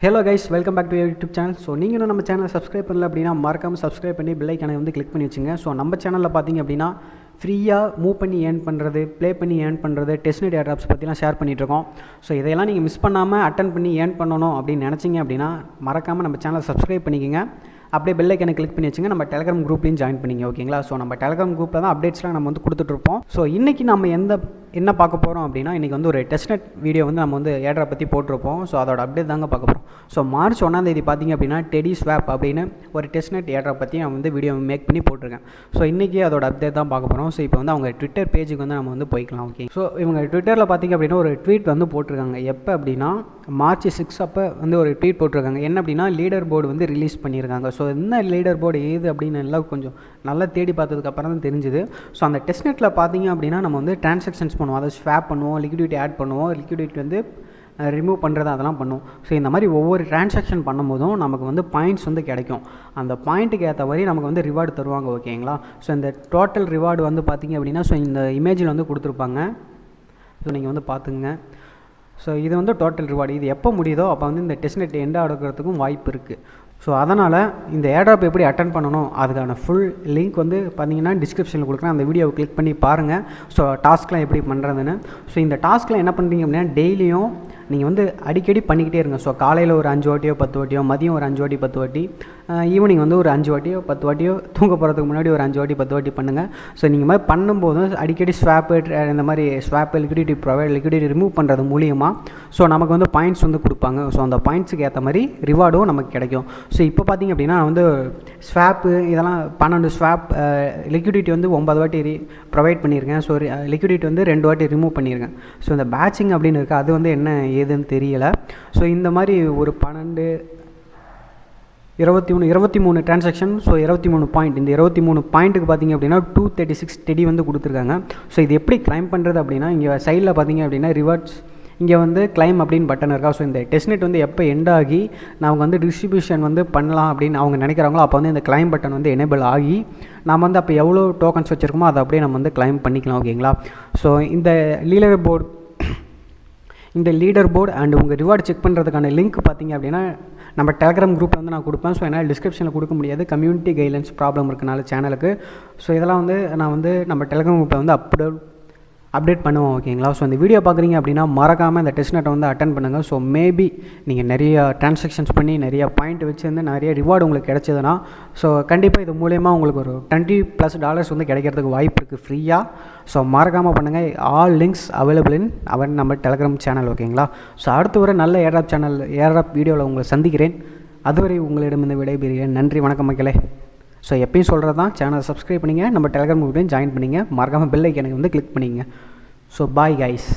Hello guys, welcome back to your YouTube channel. So நீங்க இன்னும் நம்ம சேனலை சப்ஸ்கிரைப் பண்ணல அப்படினா மறக்காம சப்ஸ்கிரைப் பண்ணி பெல் ஐகானை வந்து கிளிக் பண்ணி வச்சுங்க. ஸோ நம்ம சேனலில் பார்த்தீங்க அப்படின்னா ஃப்ரீயாக மூவ் பண்ணி ஏர்ன் பண்ணுறது, ப்ளே பண்ணி ஏர்ன் பண்ணுறது, டெஸ்ட்நெட் ஏர்ட்ராப்ஸ் பற்றிலாம் ஷேர் பண்ணிகிட்ருக்கோம். ஸோ இதையெல்லாம் நீங்கள் மிஸ் பண்ணாமல் அட்டன் பண்ணி ஏர்ன் பண்ணணும் அப்படின்னு நினச்சிங்க அப்படின்னா மறக்காமல் நம்ம சேனலை சப்ஸ்கிரைப் பண்ணிக்கோங்க. அப்படியே பெல் ஐக்கானை கிளிக் பண்ணி வச்சுங்க. நம்ம டெலிகிராம் குரூப்லையும் ஜாயின் பண்ணிங்க, ஓகேங்களா? ஸோ நம்ம டெலிகிராம் குரூப்பில் தான் அப்டேட்ஸ்லாம் நம்ம வந்து கொடுத்துட்ருப்போம். ஸோ இன்றைக்கி நம்ம என்ன பார்க்க போகிறோம் அப்படின்னா, இன்றைக்கி வந்து ஒரு டெஸ்ட்நெட் வீடியோ வந்து நம்ம வந்து ஏர்ட்ராப் பற்றி போட்டிருப்போம். ஸோ அதோட அப்டேட் தாங்க பார்க்க போகிறோம். ஸோ மார்ச் 1ஆம் தேதி பார்த்திங்க அப்படின்னா TeddySwap அப்படின்னு ஒரு டெஸ்ட்நெட் ஏர்ட்ராப் பற்றி நான் வந்து வீடியோ மேக் பண்ணி போட்டிருக்கேன். ஸோ இன்றைக்கி அதோட அப்டேட் தான் பார்க்க போகிறோம். ஸோ இப்போ வந்து அவங்க ட்விட்டர் பேஜுக்கு வந்து நம்ம வந்து போய்க்கலாம், ஓகே? ஸோ இவங்க ட்விட்டரில் பார்த்திங்க அப்படின்னா ஒரு ட்வீட் வந்து போட்டிருக்காங்க. எப்போ அப்படின்னா மார்ச் 6 அப்போ வந்து ஒரு ட்வீட் போட்டிருக்காங்க. என்ன அப்படின்னா லீடர் போர்டு வந்து ரிலீஸ் பண்ணியிருக்காங்க. ஸோ என்ன லீடர் போர்டு ஏது அப்படின்னு எல்லாம் கொஞ்சம் நல்லா தேடி பார்த்ததுக்கப்புறம் தான் தெரிஞ்சுது. ஸோ அந்த டெஸ்ட்நெட்டில் பார்த்தீங்க அப்படின்னா நம்ம வந்து ட்ரான்சாக்ஷன்ஸ் பண்ணுவோம், அதை ஸ்வாப் பண்ணுவோம், லிக்விடிட்டி ஆட் பண்ணுவோம், லிக்விடிட்டி வந்து ரிமூவ் பண்ணுறது அதெல்லாம் பண்ணுவோம். ஸோ இந்த மாதிரி ஒவ்வொரு ட்ரான்சாக்ஷன் பண்ணும்போதும் நமக்கு வந்து பாயிண்ட்ஸ் வந்து கிடைக்கும். அந்த பாயிண்ட்டுக்கு ஏற்ற மாதிரி நமக்கு வந்து ரிவார்டு தருவாங்க, ஓகேங்களா? ஸோ இந்த டோட்டல் ரிவார்டு வந்து பார்த்திங்க அப்படின்னா ஸோ இந்த இமேஜில் வந்து கொடுத்துருப்பாங்க. ஸோ நீங்கள் வந்து பார்த்துங்க. ஸோ இது வந்து டோட்டல் ரிவார்டு. இது எப்போ முடியுதோ அப்போ வந்து இந்த டெஸ்ட்நெட் எண்ட் ஆகிறதுக்கும் வாய்ப்பு இருக்குது. ஸோ அதனால் இந்த ஏர்ட்ராப் எப்படி அட்டன் பண்ணணும் அதுக்கான ஃபுல் லிங்க் வந்து பார்த்தீங்கன்னா டிஸ்கிரிப்ஷனில் கொடுக்குறேன். அந்த வீடியோவை கிளிக் பண்ணி பாருங்கள். ஸோ டாஸ்க்லாம் எப்படி பண்ணுறதுன்னு. ஸோ இந்த டாஸ்க்லாம் என்ன பண்ணுறீங்க அப்படின்னா டெய்லியும் நீங்கள் வந்து அடிக்கடி பண்ணிக்கிட்டே இருங்க. ஸோ காலையில் ஒரு 5 வாட்டியோ 10 வாட்டியோ, மதியம் ஒரு 5 வாட்டி 10 வாட்டி, ஈவினிங் வந்து ஒரு 5 வாட்டியோ 10 வாட்டியோ, தூங்க போகிறதுக்கு முன்னாடி ஒரு 5 வாட்டி 10 வாட்டி பண்ணுங்கள். ஸோ நீங்கள் மாதிரி பண்ணும்போதும் அடிக்கடி ஸ்வாப்பு இந்த மாதிரி ஸ்வாப்பு லிக்விடிட்டி லிக்விடிட்டி ரிமூவ் பண்ணுறது மூலியமாக ஸோ நமக்கு வந்து பாயிண்ட்ஸ் வந்து கொடுப்பாங்க. ஸோ அந்த பாயிண்ட்ஸுக்கு ஏற்ற மாதிரி ரிவார்டும் நமக்கு கிடைக்கும். ஸோ இப்போ பார்த்திங்க அப்படின்னா வந்து ஸ்வாப்பு இதெல்லாம் 12 ஸ்வாப் லிக்விடிட்டி வந்து 9 வாட்டி ப்ரொவைட் பண்ணியிருக்கேன். ஸோ லிக்விடிட்டி வந்து 2 வாட்டி ரிமூவ் பண்ணியிருக்கேன். ஸோ இந்த பேட்சிங் அப்படின்னு இருக்குது, அது வந்து என்ன ஏதுன்னு தெரியலை. ஸோ இந்த மாதிரி ஒரு 12 23 டிரான்சாக்ஷன். So 23 point. இந்த 23 பாயிண்ட்டுக்கு பார்த்திங்க அப்படின்னா 236 டெடி வந்து கொடுத்துருக்காங்க. ஸோ இது எப்படி கிளைம் பண்ணுறது அப்படின்னா இங்கே சைடில் பார்த்திங்க அப்படின்னா ரிவார்ட்ஸ் இங்கே வந்து கிளைம் அப்படின்னு பட்டன் இருக்கா. ஸோ இந்த டெஸ்ட்நெட் வந்து எப்போ எண்ட் ஆகி நான் வந்து டிஸ்ட்ரிபியூஷன் வந்து பண்ணலாம் அப்படின்னு அவங்க நினைக்கிறாங்களோ அப்போ வந்து இந்த கிளைம் பட்டன் வந்து எனேபிள் ஆகி நம்ம வந்து அப்போ எவ்வளோ டோக்கன்ஸ் வச்சுருக்கோமோ அதை அப்படியே நம்ம வந்து கிளைம் பண்ணிக்கலாம், ஓகேங்களா? ஸோ இந்த லீடர் போர்டு அண்ட் உங்கள் ரிவார்டு செக் பண்ணுறதுக்கான லிங்க் பார்த்திங்க அப்படின்னா நம்ம டெலிகிராம் குரூப்பில் வந்து நான் கொடுப்பேன். ஸோ என்னால் டிஸ்கிரிப்ஷனில் கொடுக்க முடியாது, கம்யூனிட்டி கைட்லைன்ஸ் ப்ராப்ளம் இருக்கனால சேனலுக்கு. ஸோ இதெல்லாம் வந்து நான் வந்து நம்ம டெலிகிராம் குரூப்பில் வந்து அப்டேட் பண்ணுவோம், ஓகேங்களா? ஸோ இந்த வீடியோ பார்க்குறீங்க அப்படின்னா மறக்காமல் இந்த டெஸ்ட்நெட்டை வந்து அட்டன் பண்ணுங்கள். ஸோ மேபி நீங்கள் நிறைய ட்ரான்சாக்ஷன்ஸ் பண்ணி நிறைய பாயிண்ட் வச்சு வந்து நிறைய ரிவார்டு உங்களுக்கு கிடைச்சதுன்னா ஸோ கண்டிப்பாக இது மூலயமா உங்களுக்கு ஒரு $20+ வந்து கிடைக்கிறதுக்கு வாய்ப்பு இருக்குது ஃப்ரீயாக. ஸோ மறக்காமல் பண்ணுங்கள். ஆல் லிங்க்ஸ் அவைலபிள் இன் நம்ம டெலிகிராம் சேனல், ஓகேங்களா? ஸோ அடுத்து ஒரு நல்ல ஏர்ட்ராப் வீடியோவில் உங்களை சந்திக்கிறேன். அதுவரை உங்களிடம் இந்த விடைபெறுகிறேன். நன்றி, வணக்கம் மக்களே. ஸோ எப்பயும் சொல்கிறது தான், சேனலை சப்ஸ்கிரைப் பண்ணிங்க, நம்ம டெலிகிராம் குரூப்லையும் ஜாயின் பண்ணிங்க, மறக்காமல் பெல் ஐக்கானை வந்து கிளிக் பண்ணிங்க. So bye guys.